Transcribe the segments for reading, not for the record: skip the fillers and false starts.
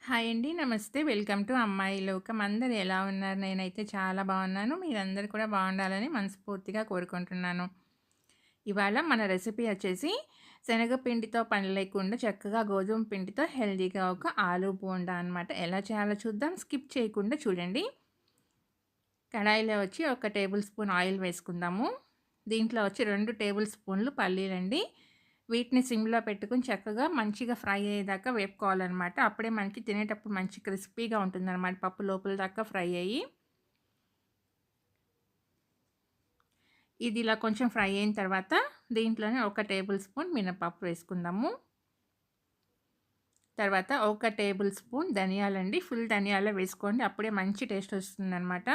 Hi అండి. నమస్తే. Welcome to అమ్మాయి లోకం. అందరూ ఎలా ఉన్నారు? నేనైతే చాలా బాగున్నాను. మీరందరూ కూడా బాగుండాలని మనస్ఫూర్తిగా కోరుకుంటున్నాను. ఇవాళ మన రెసిపీ వచ్చేసి శనగపిండితో పని లేకుండా చక్కగా గోధుమ పిండితో హెల్తీగా ఒక ఆలు బోండా అనమాట. ఎలా చేయాలో చూద్దాం. స్కిప్ చేయకుండా చూడండి. కడాయిలో వచ్చి ఒక టేబుల్ స్పూన్ ఆయిల్ వేసుకుందాము. దీంట్లో వచ్చి 2 టేబుల్ స్పూన్లు పల్లీలండి. వీటిని సిమ్‌లో పెట్టుకొని చక్కగా మంచిగా ఫ్రై అయ్యేదాకా వేపుకోవాలనమాట. అప్పుడే మనకి తినేటప్పుడు మంచి క్రిస్పీగా ఉంటుందనమాట. పప్పు లోపల దాకా ఫ్రై అయ్యి. ఇది ఇలా కొంచెం ఫ్రై అయిన తర్వాత దీంట్లోనే ఒక టేబుల్ స్పూన్ మినపప్పు వేసుకుందాము. తర్వాత ఒక టేబుల్ స్పూన్ ధనియాలండి. ఫుల్ ధనియాలే వేసుకోండి. అప్పుడే మంచి టేస్ట్ వస్తుందనమాట.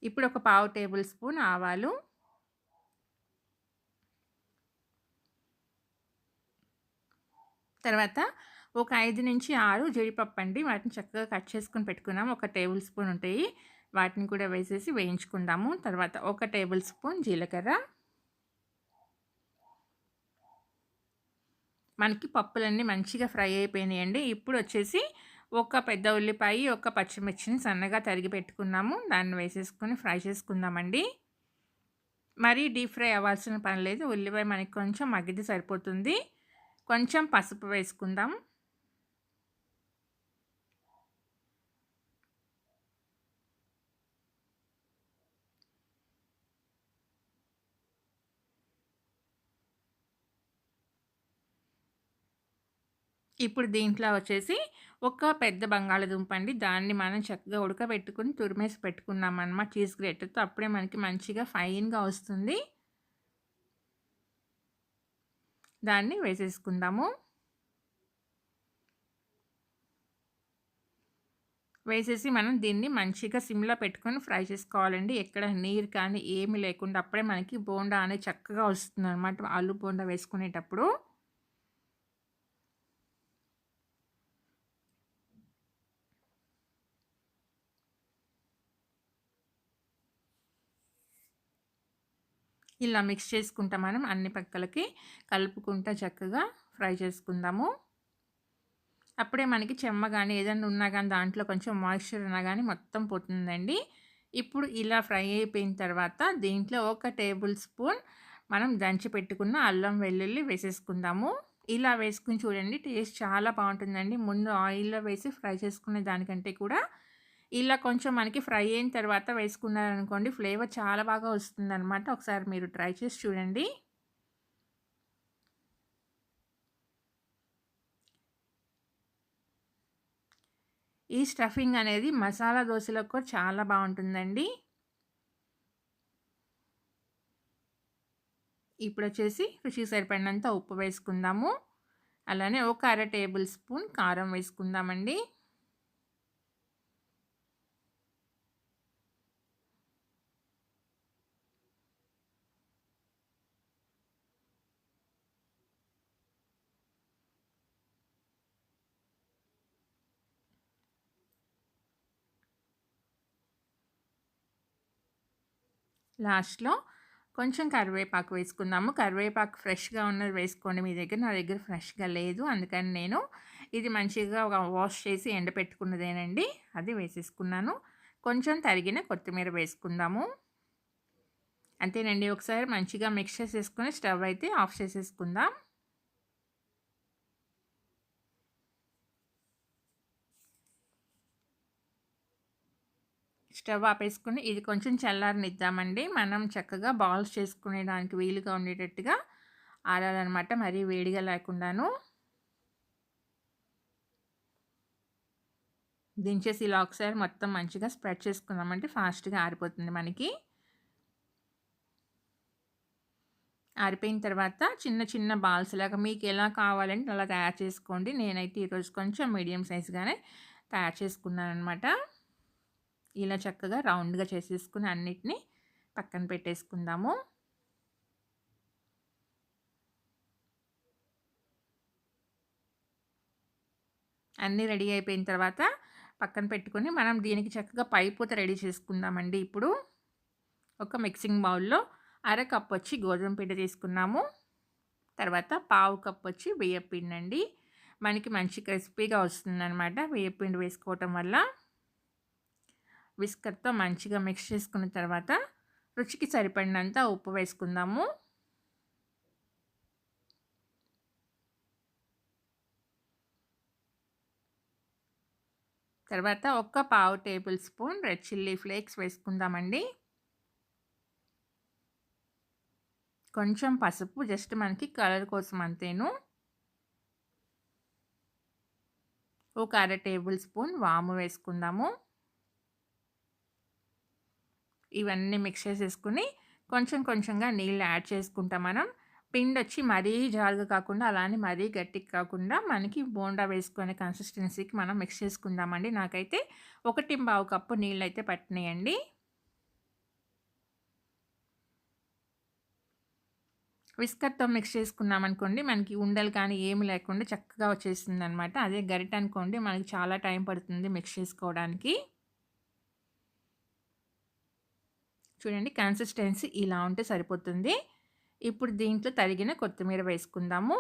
ఇప్పుడు ఒక పావు టేబుల్ స్పూన్ ఆవాలు. తర్వాత ఒక 5-6 జీడిపప్పు అండి. వాటిని చక్కగా కట్ చేసుకొని పెట్టుకున్నాము. ఒక టేబుల్ స్పూన్ ఉంటాయి. వాటిని కూడా వేసేసి వేయించుకుందాము. తర్వాత ఒక టేబుల్ స్పూన్ జీలకర్ర. మనకి పప్పులన్నీ మంచిగా ఫ్రై అయిపోయినాయండి. ఇప్పుడు వచ్చేసి ఒక పెద్ద ఉల్లిపాయ, ఒక పచ్చిమిర్చిని సన్నగా తరిగి పెట్టుకున్నాము. దాన్ని వేసేసుకొని ఫ్రై చేసుకుందామండి. మరీ డీప్ ఫ్రై అవ్వాల్సిన పని లేదు. ఉల్లిపాయ మనకి కొంచెం మగ్గితే సరిపోతుంది. కొంచెం పసుపు వేసుకుందాం. ఇప్పుడు దీంట్లో వచ్చేసి ఒక పెద్ద బంగాళదుంప అండి. దాన్ని మనం చక్కగా ఉడకబెట్టుకొని తురిమేసి పెట్టుకున్నామన్నమాట చీజ్ గ్రేటర్‌తో. అప్పుడే మనకి మంచిగా ఫైన్‌గా వస్తుంది. దాన్ని వేసేసుకుందాము. వేసేసి మనం దీన్ని మంచిగా సిమ్‌లో పెట్టుకొని ఫ్రై చేసుకోవాలండి. ఎక్కడ నీరు కానీ ఏమి లేకుండా అప్పుడే మనకి బోండా అనేది చక్కగా వస్తుందన్నమాట ఆలు బోండా వేసుకునేటప్పుడు. ఇలా మిక్స్ చేసుకుంటా మనం అన్ని పక్కలకి కలుపుకుంటా చక్కగా ఫ్రై చేసుకుందాము. అప్పుడే మనకి చెమ్మ గానీ ఏదన్నా ఉన్నా గానీ దాంట్లో కొంచెం మాయిశ్చర్ ఉన్నా గానీ మొత్తం పోతుందండి. ఇప్పుడు ఇలా ఫ్రై అయిపోయిన తర్వాత దీంట్లో ఒక టేబుల్ స్పూన్ మనం దంచి పెట్టుకున్న అల్లం వెల్లుల్లి వేసేసుకుందాము. ఇలా వేసుకొని చూడండి టేస్ట్ చాలా బావుంటుందండి. ముందు ఆయిల్‌లో వేసి ఫ్రై చేసుకునే దానికంటే కూడా ఇలా కొంచెం మనకి ఫ్రై అయిన తర్వాత వేసుకున్నారనుకోండి ఫ్లేవర్ చాలా బాగా వస్తుందనమాట. ఒకసారి మీరు ట్రై చేసి చూడండి. ఈ స్టఫింగ్ అనేది మసాలా దోసలకు కూడా చాలా బావుంటుందండి. ఇప్పుడొచ్చేసి రుచికి సరిపడినంత ఉప్పు వేసుకుందాము. అలానే ఒక అర టేబుల్ స్పూన్ కారం వేసుకుందామండి. లాస్ట్‌లో కొంచెం కరివేపాకు వేసుకుందాము. కరివేపాకు ఫ్రెష్‌గా ఉన్నది వేసుకోండి మీ దగ్గర. నా దగ్గర ఫ్రెష్‌గా లేదు. అందుకని నేను ఇది మంచిగా వాష్ చేసి ఎండపెట్టుకున్నదేనండి. అది వేసేసుకున్నాను. కొంచెం తరిగిన కొత్తిమీర వేసుకుందాము. అంతేనండి. ఒకసారి మంచిగా మిక్స్ చేసేసుకొని స్టవ్ అయితే ఆఫ్ చేసేసుకుందాం. స్టవ్ ఆపేసుకొని ఇది కొంచెం చల్లారనిద్దామండి. మనం చక్కగా బాల్స్ చేసుకునేదానికి వీలుగా ఉండేటట్టుగా ఆరాలనమాట. మరీ వేడిగా లేకుండాను. దించేసి ఇలా ఒకసారి మొత్తం మంచిగా స్ప్రెడ్ చేసుకున్నామంటే ఫాస్ట్‌గా ఆరిపోతుంది మనకి. ఆరిపోయిన తర్వాత చిన్న చిన్న బాల్స్ లాగా మీకెలా కావాలంటే అలా తయారు చేసుకోండి. నేనైతే ఈరోజు కొంచెం మీడియం సైజ్‌గానే తయారు చేసుకున్నాననమాట. ఇలా చక్కగా రౌండ్‌గా చేసేసుకొని అన్నిటిని పక్కన పెట్టేసుకుందాము. అన్నీ రెడీ అయిపోయిన తర్వాత పక్కన పెట్టుకొని మనం దీనికి చక్కగా పైపూత రెడీ చేసుకుందామండి. ఇప్పుడు ఒక మిక్సింగ్ బౌల్‌లో అర కప్ వచ్చి గోధుమ పిండి తీసుకున్నాము. తర్వాత పావు కప్ వచ్చి బియ్యపిండి అండి. మనకి మంచి క్రిస్పీగా వస్తుందనమాట బియ్యపిండి వేసుకోవటం వల్ల. విస్కర్‌తో మంచిగా మిక్స్ చేసుకున్న తర్వాత రుచికి సరిపడినంత ఉప్పు వేసుకుందాము. తర్వాత ఒక పావు table spoon red chilli flakes వేసుకుందామండి. కొంచెం పసుపు జస్ట్ మనకి కలర్ కోసం అంతేను. ఒక అర టేబుల్ స్పూన్ వాము వేసుకుందాము. ఇవన్నీ మిక్స్ చేసేసుకుని కొంచెం కొంచెంగా నీళ్ళు యాడ్ చేసుకుంటా మనం. పిండొచ్చి మరీ జారుగా కాకుండా, అలానే మరీ గట్టిగా కాకుండా మనకి బోండా వేసుకునే కన్సిస్టెన్సీకి మనం మిక్స్ చేసుకుందామండి. నాకైతే 1.25 కప్పు నీళ్ళైతే పట్టినాయండి. విస్కర్‌తో మిక్స్ చేసుకున్నామనుకోండి, మనకి ఉండలు కానీ ఏమి లేకుండా చక్కగా వచ్చేస్తుందనమాట. అదే గరిటె అనుకోండి మనకి చాలా టైం పడుతుంది మిక్స్ చేసుకోవడానికి. చూడండి కన్సిస్టెన్సీ ఇలా ఉంటే సరిపోతుంది. ఇప్పుడు దీంట్లో తరిగిన కొత్తిమీర వేసుకుందాము.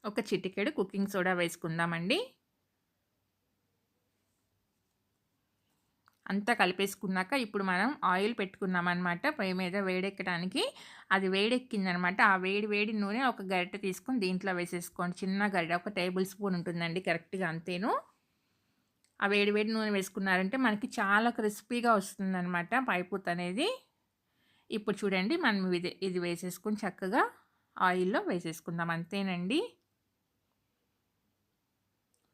ఒక చిటికెడు కుకింగ్ సోడా వేసుకుందామండి. అంతా కలిపేసుకున్నాక ఇప్పుడు మనం ఆయిల్ పెట్టుకున్నామనమాట పొయ్యి మీద వేడెక్కడానికి. అది వేడెక్కిందనమాట. ఆ వేడి వేడి నూనె ఒక గరిటె తీసుకొని దీంట్లో వేసేసుకోండి. చిన్న గరిటె ఒక టేబుల్ స్పూన్ ఉంటుందండి కరెక్ట్‌గా అంతేను. ఆ వేడి వేడి నూనె వేసుకున్నారంటే మనకి చాలా క్రిస్పీగా వస్తుందనమాట పైపూత అనేది. ఇప్పుడు చూడండి మనం ఇది వేసేసుకొని చక్కగా ఆయిల్‌లో వేసేసుకుందాం అంతేనండి.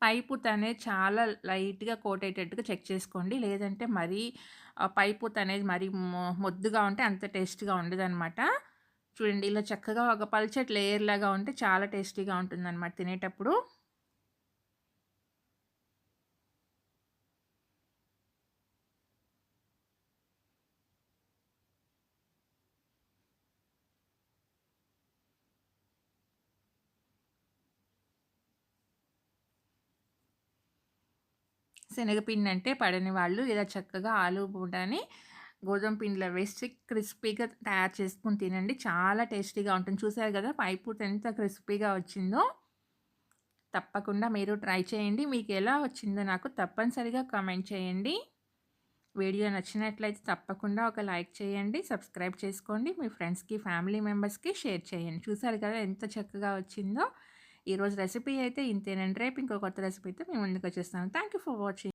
పైపూత అనేది చాలా లైట్‌గా కోట్ అయ్యేటట్టుగా చెక్ చేసుకోండి. లేదంటే మరీ పైపూత అనేది మరీ మొద్దుగా ఉంటే అంత టేస్ట్‌గా ఉండదనమాట. చూడండి ఇలా చక్కగా ఒక పల్చటి లేయర్ లాగా ఉంటే చాలా టేస్టీగా ఉంటుందనమాట తినేటప్పుడు. శనగపిండి అంటే పడని వాళ్ళు ఇలా చక్కగా ఆలు బోండాని గోధుమ పిండిలో వేసి క్రిస్పీగా తయారు చేసుకొని తినండి. చాలా టేస్టీగా ఉంటుంది. చూసారు కదా పైపూత ఎంత క్రిస్పీగా వచ్చిందో. తప్పకుండా మీరు ట్రై చేయండి. మీకు ఎలా వచ్చిందో నాకు తప్పనిసరిగా కామెంట్ చేయండి. వీడియో నచ్చినట్లయితే తప్పకుండా ఒక లైక్ చేయండి. సబ్స్క్రైబ్ చేసుకోండి. మీ ఫ్రెండ్స్‌కి, ఫ్యామిలీ మెంబర్స్‌కి షేర్ చేయండి. చూసారు కదా ఎంత చక్కగా వచ్చిందో. ఈరోజు రెసిపీ అయితే ఇంతేనండి. రేపు ఇంకో కొత్త రెసిపీతో మీ ముందుకొచ్చేస్తాను. Thank you for watching.